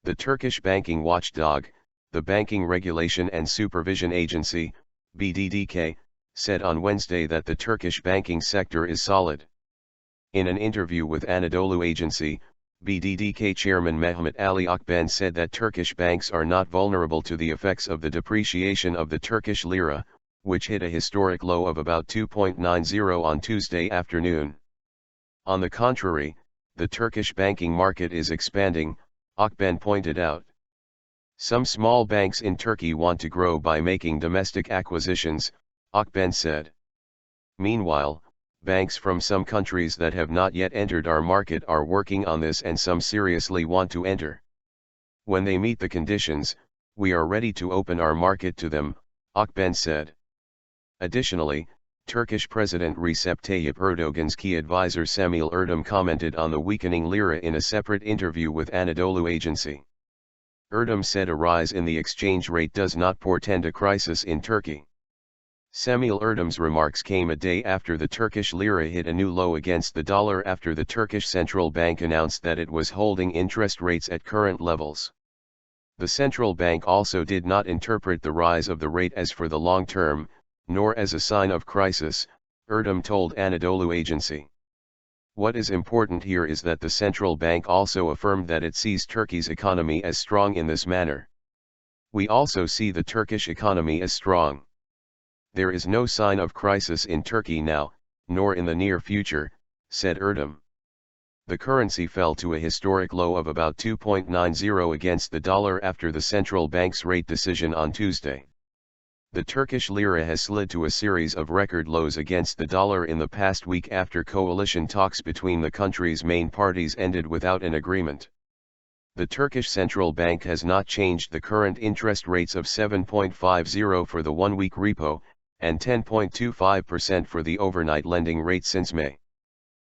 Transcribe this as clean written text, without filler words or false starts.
The Turkish banking watchdog, the Banking Regulation and Supervision Agency, BDDK, said on Wednesday that the Turkish banking sector is solid. In an interview with Anadolu Agency, BDDK chairman Mehmet Akben said that Turkish banks are not vulnerable to the effects of the depreciation of the Turkish lira, which hit a historic low of about 2.90 on Tuesday afternoon. On the contrary, the Turkish banking market is expanding, Akben pointed out. Some small banks in Turkey want to grow by making domestic acquisitions, Akben said. Meanwhile, banks from some countries that have not yet entered our market are working on this, and some seriously want to enter. When they meet the conditions, we are ready to open our market to them, Akben said. Additionally, Turkish President Recep Tayyip Erdogan's key advisor Cemil Ertem commented on the weakening lira in a separate interview with Anadolu Agency. Ertem said a rise in the exchange rate does not portend a crisis in Turkey. Cemil Ertem's remarks came a day after the Turkish lira hit a new low against the dollar after the Turkish central bank announced that it was holding interest rates at current levels. The central bank also did not interpret the rise of the rate as for the long term, nor as a sign of crisis, Ertem told Anadolu Agency. What is important here is that the central bank also affirmed that it sees Turkey's economy as strong in this manner. We also see the Turkish economy as strong. There is no sign of crisis in Turkey now, nor in the near future, said Ertem. The currency fell to a historic low of about 2.90 against the dollar after the central bank's rate decision on Tuesday. The Turkish lira has slid to a series of record lows against the dollar in the past week after coalition talks between the country's main parties ended without an agreement. The Turkish central bank has not changed the current interest rates of 7.50 for the one-week repo, and 10.25% for the overnight lending rate since May.